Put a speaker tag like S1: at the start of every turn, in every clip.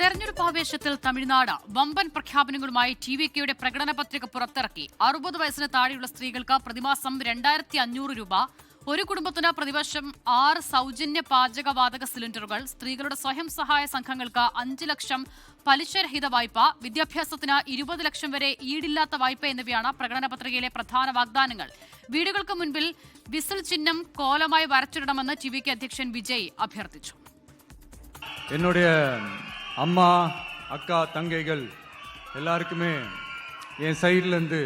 S1: തെരഞ്ഞെടുപ്പ് ആവേശത്തിൽ തമിഴ്നാട് വമ്പൻ പ്രഖ്യാപനങ്ങളുമായി ടിവികെയുടെ പ്രകടന പത്രിക പുറത്തിറക്കി. 60 വയസ്സിന് താഴെയുള്ള സ്ത്രീകൾക്ക് പ്രതിമാസം 2500 രൂപ, ഒരു കുടുംബത്തിന് പ്രതിവർഷം 6 സൗജന്യ പാചകവാതക സിലിണ്ടറുകൾ, സ്ത്രീകളുടെ സ്വയം സഹായ സംഘങ്ങൾക്ക് 5 ലക്ഷം പലിശരഹിത വായ്പ, വിദ്യാഭ്യാസത്തിന് 20 ലക്ഷം വരെ ഈടില്ലാത്ത വായ്പ എന്നിവയാണ് പ്രകടന പത്രികയിലെ പ്രധാന വാഗ്ദാനങ്ങൾ. വീടുകൾക്ക് മുൻപിൽ വിസിൽ ചിഹ്നം കോലമായി വരച്ചിടണമെന്ന് ടിവികെ അധ്യക്ഷൻ വിജയ് അഭ്യർത്ഥിച്ചു.
S2: என்னுடைய அம்மா அக்கா தங்கைகள் எல்லாருக்குமே என் சைட்லேருந்து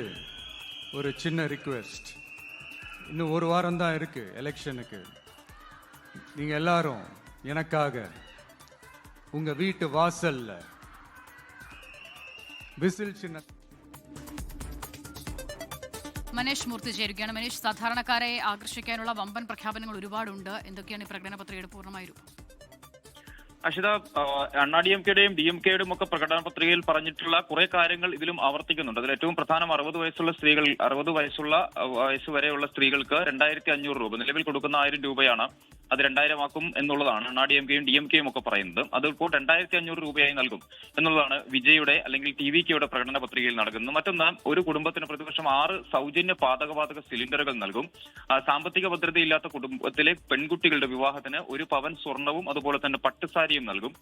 S2: ஒரு சின்ன ரிக்வெஸ்ட். இன்னும் ஒரு வாரம் தான் இருக்கு எலெக்ஷனுக்கு. நீங்கள் எல்லாரும் எனக்காக உங்கள் வீட்டு வாசல்ல விசில் சின்ன.
S1: മനേഷ് മൂർത്തി ചേരുകയാണ്. മനേഷ്, സാധാരണക്കാരെ ആകർഷിക്കാനുള്ള വമ്പൻ പ്രഖ്യാപനങ്ങൾ ഒരുപാടുണ്ട്. എന്തൊക്കെയാണ് ഈ പ്രകടന പത്രികയുടെ പൂർണ്ണമായ രൂപം?
S3: അഷിത, അണ്ണാഡിഎംകെയുടെയും ഡിഎംകെയുടെയും ഒക്കെ പ്രകടന പത്രികയിൽ പറഞ്ഞിട്ടുള്ള കുറെ കാര്യങ്ങൾ ഇതിലും ആവർത്തിക്കുന്നുണ്ട്. അതിൽ ഏറ്റവും പ്രധാനം 60 വയസ്സുള്ള സ്ത്രീകൾ, 60 വയസ്സ് വരെയുള്ള സ്ത്രീകൾക്ക് 2500 രൂപ, നിലവിൽ കൊടുക്കുന്ന 1000 രൂപയാണ്, അത് 2000 ആക്കും എന്നുള്ളതാണ് അണ്ണാഡിഎംകെയും ഡിഎംകെയും ഒക്കെ പറയുന്നത്. അതിപ്പോൾ 2500 രൂപയായി നൽകും എന്നുള്ളതാണ് വിജയുടെ അല്ലെങ്കിൽ ടിവികെയുടെ പ്രകടന പത്രികയിൽ നൽകുന്നത്. മറ്റൊന്ന്, ഒരു കുടുംബത്തിന് പ്രതിവർഷം 6 സൗജന്യ പാചകവാതക സിലിണ്ടറുകൾ നൽകും. സാമ്പത്തിക ഭദ്രതയില്ലാത്ത കുടുംബത്തിലെ പെൺകുട്ടികളുടെ വിവാഹത്തിന് 1 പവൻ സ്വർണവും അതുപോലെ തന്നെ പട്ടുസാരിയും നൽകും.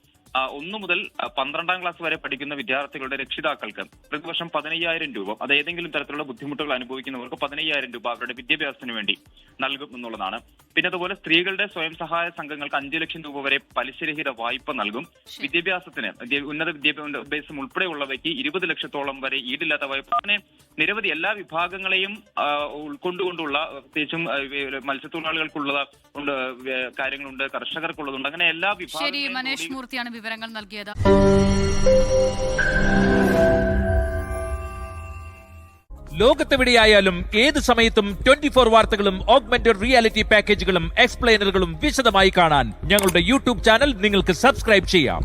S3: 1 മുതൽ 12ാം ക്ലാസ് വരെ പഠിക്കുന്ന വിദ്യാർത്ഥികളുടെ രക്ഷിതാക്കൾക്ക് പ്രതിവർഷം 15000 രൂപ, അത് ഏതെങ്കിലും തരത്തിലുള്ള ബുദ്ധിമുട്ടുകൾ അനുഭവിക്കുന്നവർക്ക് 15000 രൂപ അവരുടെ വിദ്യാഭ്യാസത്തിന് വേണ്ടി നൽകും എന്നുള്ളതാണ്. പിന്നെ അതുപോലെ സ്ത്രീകളുടെ സ്വയം സഹായ സംഘങ്ങൾക്ക് 5 ലക്ഷം രൂപ വരെ പലിശരഹിത വായ്പ നൽകും. വിദ്യാഭ്യാസത്തിന്, ഉന്നത വിദ്യാഭ്യാസം ഉൾപ്പെടെയുള്ളവയ്ക്ക് 20 ലക്ഷത്തോളം വരെ ഈടില്ലാത്ത വായ്പ. അങ്ങനെ നിരവധി എല്ലാ വിഭാഗങ്ങളെയും ഉൾക്കൊണ്ടുകൊണ്ടുള്ള, പ്രത്യേകിച്ചും മത്സ്യത്തൊഴിലാളികൾക്കുള്ള കാര്യങ്ങളുണ്ട്, കർഷകർക്കുള്ളതുണ്ട്, അങ്ങനെ എല്ലാ
S1: ശരി, മനേഷ് മൂർത്തിയാണ് വിവരങ്ങൾ നൽകിയത്.
S4: ലോകത്തെവിടെയായാലും ഏത് സമയത്തും 24 വാർത്തകളും ഓഗ്മെന്റഡ് റിയാലിറ്റി പാക്കേജുകളും എക്സ്പ്ലെയിനറുകളും വിശദമായി കാണാൻ ഞങ്ങളുടെ യൂട്യൂബ് ചാനൽ നിങ്ങൾക്ക് സബ്സ്ക്രൈബ് ചെയ്യാം.